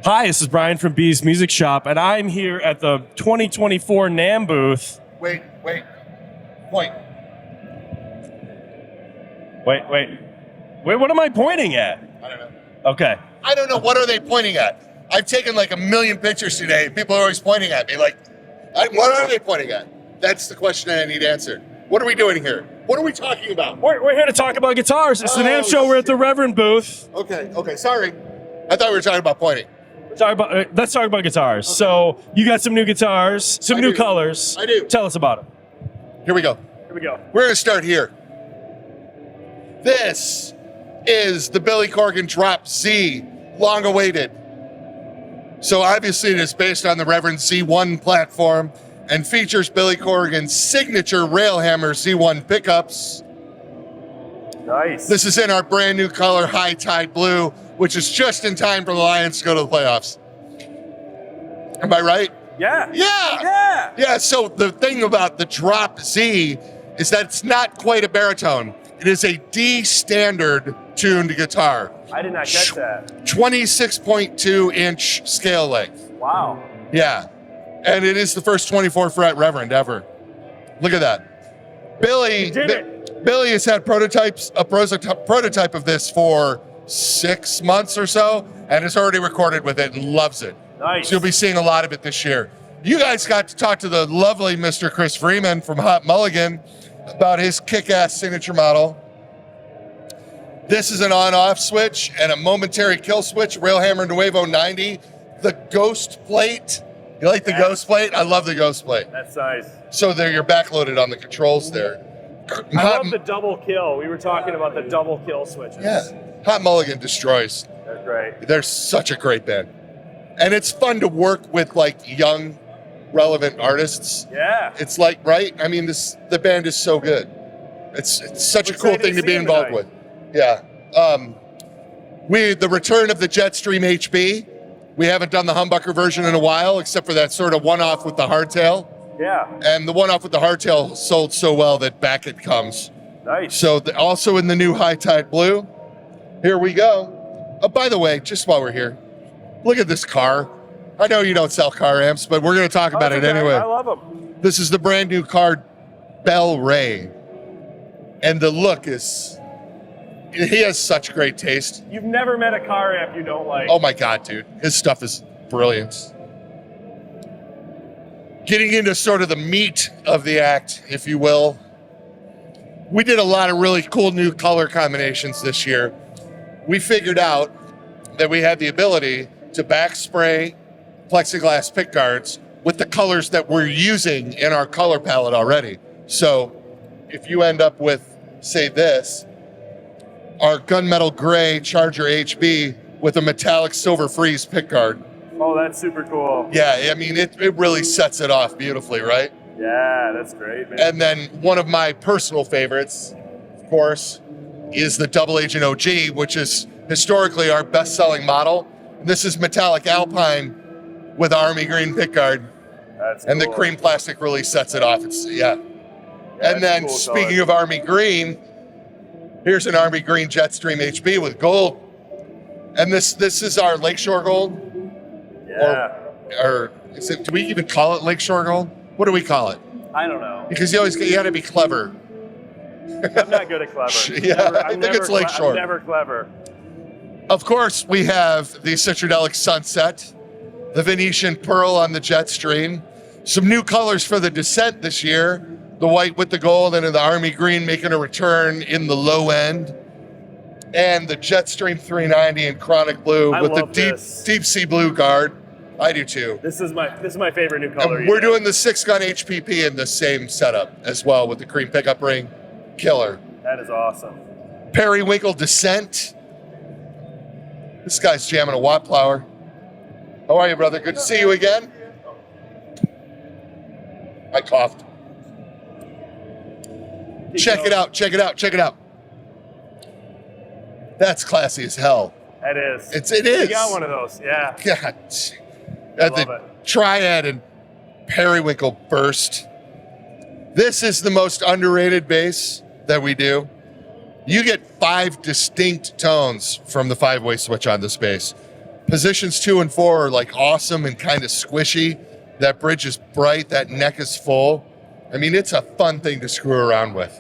Hi, this is Brian from B's Music Shop, and I'm here at the 2024 NAMM booth. Wait. Point. Wait, what am I pointing at? I don't know. Okay. I don't know. What are they pointing at? I've taken like a million pictures today. People are always pointing at me. Like, what are they pointing at? That's the question I need answered. What are we doing here? What are we talking about? We're here to talk about guitars. It's the NAMM Show. We're at the Reverend booth. Okay. Sorry. I thought we were talking about pointing. Let's talk about guitars. Okay. So you got some new guitars, some new colors. I do. Tell us about them. Here we go. We're going to start here. This is the Billy Corgan Drop Z, long awaited. So obviously it is based on the Reverend Z1 platform and features Billy Corgan's signature Railhammer Z1 pickups. Nice. This is in our brand new color, High Tide Blue, which is just in time for the Lions to go to the playoffs. Am I right? Yeah, so the thing about the Drop Z is that it's not quite a baritone. It is a D standard tuned guitar. I did not catch that. 26.2 inch scale length. Wow. Yeah. And it is the first 24 fret Reverend ever. Look at that. Billy has had a prototype of this for 6 months or so, and has already recorded with it and loves it. Nice. So you'll be seeing a lot of it this year. You guys got to talk to the lovely Mr. Chris Freeman from Hot Mulligan about his kick-ass signature model. This is an on-off switch and a momentary kill switch, Railhammer Nuevo 90. The ghost plate. You like the ghost plate? I love the ghost plate. That's nice. So there, you're backloaded on the controls there. I love the double kill. We were talking about the double kill switches. Yeah. Hot Mulligan destroys. They're great. They're such a great band. And it's fun to work with like young, relevant artists. Yeah. It's like, right? I mean, the band is so good. It's such a cool thing to be involved with. Yeah. The return of the Jetstream HB. We haven't done the humbucker version in a while, except for that sort of one-off with the hardtail. Yeah. And the one-off with the hardtail sold so well that back it comes. Nice. So also in the new High Tide Blue. Here we go. Oh, by the way, just while we're here, look at this car. I know you don't sell car amps, but we're going to talk about it anyway. I love them. This is the brand new car, Bell Ray. And the look is, he has such great taste. You've never met a car amp you don't like. Oh my God, dude. His stuff is brilliant. Getting into sort of the meat of the act, if you will. We did a lot of really cool new color combinations this year. We figured out that we had the ability to backspray plexiglass pick guards with the colors that we're using in our color palette already. So if you end up with, say this, our gunmetal gray Charger HB with a metallic silver freeze pick guard. Oh, that's super cool. Yeah, I mean, it really sets it off beautifully, right? Yeah, that's great, man. And then one of my personal favorites, of course, is the Double Agent OG, which is historically our best-selling model. This is metallic Alpine with Army Green pickguard. That's and cool. The cream plastic really sets it off. And then cool speaking color. of Army Green, here's an Army Green Jetstream HB with gold. And this is our Lakeshore Gold. Yeah. Or is it, do we even call it Lakeshore Gold? What do we call it? I don't know. Because you got to be clever. I'm not good at clever. Yeah, I think it's Lakeshore. I'm never clever. Of course, we have the Citradelic Sunset, the Venetian Pearl on the Jetstream, some new colors for the Descent this year, the white with the gold and the Army Green making a return in the low end, and the Jetstream 390 in Chronic Blue with the deep sea blue guard. I do too. This is my favorite new color. And we're doing the 6-gun HPP in the same setup as well with the cream pickup ring. Killer. That is awesome. Periwinkle Descent. This guy's jamming a watt plower. How are you, brother? Good to see you again. I coughed. Check it out. That's classy as hell. That is. It is. We got one of those, yeah. God. I love The it. Triad and Periwinkle Burst. This is the most underrated bass that we do. You get 5 distinct tones from the 5-way switch on this bass. Positions 2 and 4 are like awesome and kind of squishy. That bridge is bright, that neck is full. I mean, it's a fun thing to screw around with.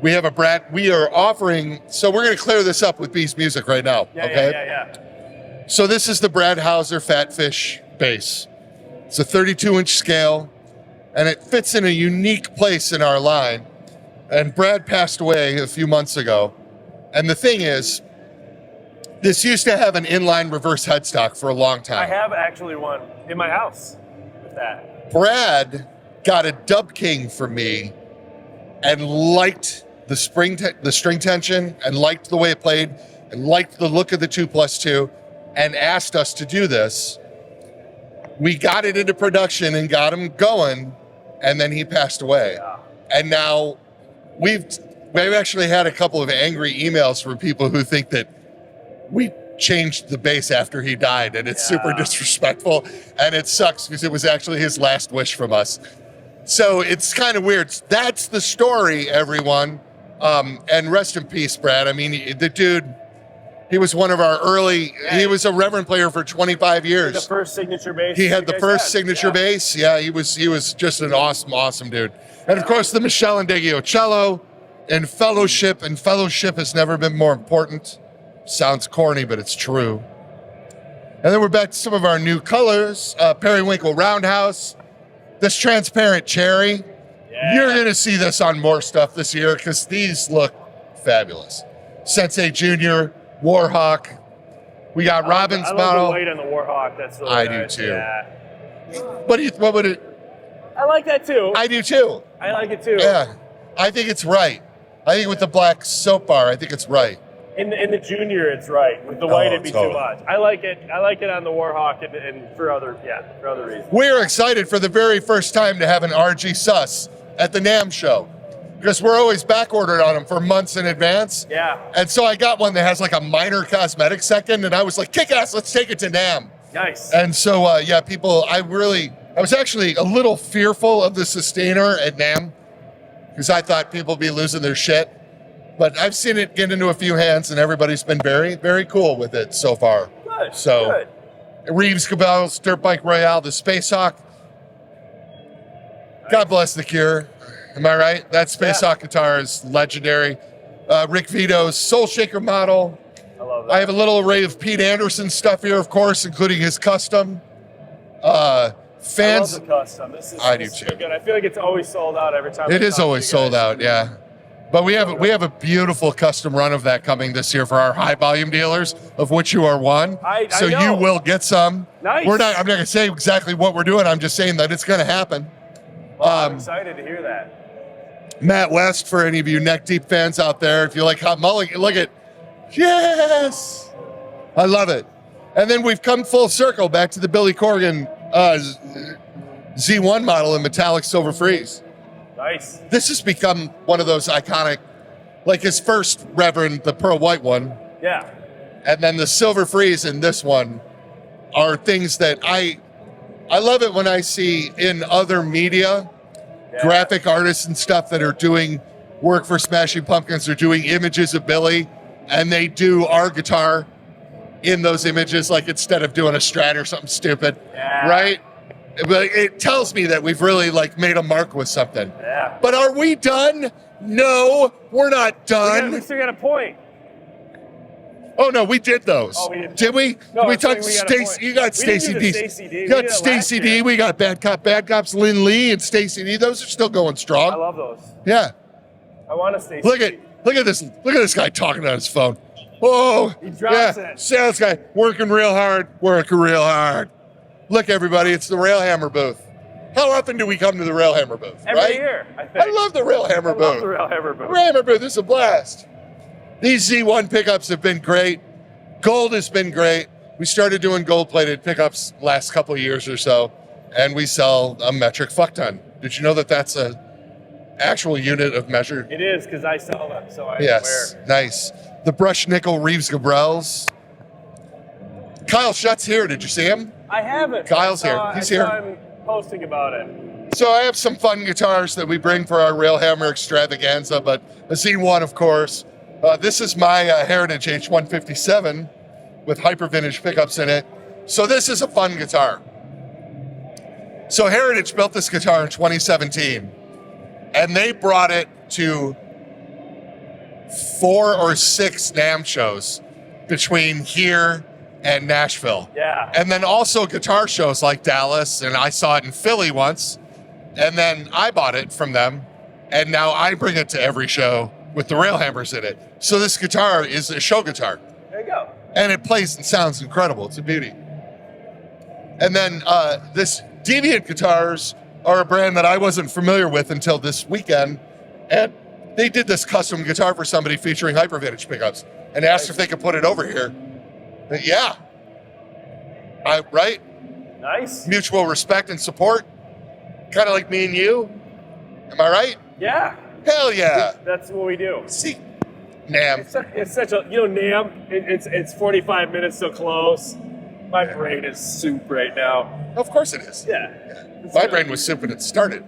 We have we are offering, so we're gonna clear this up with Beast Music right now, okay? Yeah. So this is the Brad Hauser Fatfish bass. It's a 32-inch scale, and it fits in a unique place in our line. And Brad passed away a few months ago. And the thing is, this used to have an inline reverse headstock for a long time. I have actually one in my house with that. Brad got a Dub King for me and liked the string tension and liked the way it played and liked the look of the 2+2 and asked us to do this. We got it into production and got him going, and then he passed away. Yeah. And now we've actually had a couple of angry emails from people who think that we changed the bass after he died, and it's super disrespectful, and it sucks because it was actually his last wish from us. So it's kind of weird. That's the story, everyone. And rest in peace, Brad. I mean, the dude, he was one of our early, he was a Reverend player for 25 years. The first signature bass. He had the first signature bass. Yeah, he was just an awesome dude. And of course, the Michelle Indeggio cello and fellowship has never been more important. Sounds corny, but it's true. And then we're back to some of our new colors. Periwinkle Roundhouse, this transparent cherry. Yeah. You're gonna see this on more stuff this year because these look fabulous. Sensei Junior, Warhawk. We got Robin's I love model. the white on the Warhawk. That's really I nice. do too. Yeah. What would it? I like that too. I do too. I like it too. Yeah, I think it's right. I think with the black soap bar, I think it's right. In the junior, it's right. With the white, it'd be totally. too much. I like it. I like it on the Warhawk and for other reasons. We're excited for the very first time to have an RG Sus at the NAMM Show because we're always back ordered on them for months in advance. Yeah. And so I got one that has like a minor cosmetic second, and I was like, kick ass, let's take it to NAMM. Nice. And so, people, I was actually a little fearful of the Sustainer at NAMM because I thought people would be losing their shit. But I've seen it get into a few hands, and everybody's been very, very cool with it so far. Good. So, good. Reeves Cabell's Dirt Bike Royale, the Space Hawk. Nice. God bless the Cure. Am I right? That Space Hawk guitar is legendary. Rick Vito's Soul Shaker model. I love that. I have a little array of Pete Anderson stuff here, of course, including his custom. Fans. I love the custom. This is too. Good. I feel like it's always sold out every time. It is always sold out, yeah. But we have a beautiful custom run of that coming this year for our high volume dealers, of which you are one. So know. you will get some. Nice. I'm not gonna say exactly what we're doing. I'm just saying that it's gonna happen. Well, I'm excited to hear that. Matt West, for any of you neck deep fans out there, if you like Hot Mulligan, look at, yes, I love it. And then we've come full circle back to the Billy Corgan Z1 model in metallic silver freeze. Nice. This has become one of those iconic, like his first Reverend, the pearl white one. Yeah. And then the silver freeze and this one are things that I love it when I see in other media, graphic artists and stuff that are doing work for Smashing Pumpkins. They're doing images of Billy, and they do our guitar in those images, like instead of doing a Strat or something stupid, right? But it tells me that we've really like made a mark with something. Yeah. But are we done? No, we're not done. We still got a point. Oh no, we did those. Oh, we didn't. Did we? No, we I'm saying talked we got a point. Stacy. You got We didn't Stacy do D. the Stacy D. You We got did it last Stacy D. year. We got Bad Cops, Lynn Lee and Stacy D. Those are still going strong. I love those. Yeah. I want to Stacy. Look at this guy talking on his phone. Whoa. He drops it. See this guy working real hard. Look, everybody, it's the Railhammer booth. How often do we come to the Railhammer booth? Every year, I think. I love the Railhammer booth. I love the Railhammer booth. Railhammer booth is a blast. These Z1 pickups have been great. Gold has been great. We started doing gold-plated pickups last couple of years or so, and we sell a metric fuck ton. Did you know that that's a actual unit of measure? It is, because I sell them, so I Yes, wear. nice. The brushed nickel Reeves Gabrels. Kyle Shutt's here. Did you see him? I haven't. Kyle's here. He's here. I'm posting about it. So I have some fun guitars that we bring for our Railhammer extravaganza, but a Z1, of course. This is my Heritage H157 with hyper vintage pickups in it. So this is a fun guitar. So Heritage built this guitar in 2017, and they brought it to 4 or 6 NAMM shows between here and Nashville. Yeah. And then also guitar shows like Dallas, and I saw it in Philly once, and then I bought it from them, and now I bring it to every show with the rail hammers in it. So this guitar is a show guitar. There you go. And it plays and sounds incredible. It's a beauty. And then this Deviant Guitars are a brand that I wasn't familiar with until this weekend. And they did this custom guitar for somebody featuring Hypervintage pickups and asked if they could put it over here. And yeah. Right? Nice. Mutual respect and support. Kind of like me and you. Am I right? Yeah. Hell yeah. That's what we do. See, NAMM. It's such a, NAMM, it's 45 minutes till close. My brain is soup right now. Of course it is. Yeah. My brain was soup when it started.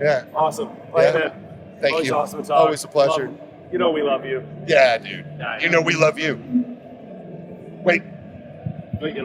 Yeah. Awesome. Yeah. Thank Always you. awesome to talk. Always a pleasure. We love you. Yeah, dude. Yeah, You know we love you. Wait. Wait,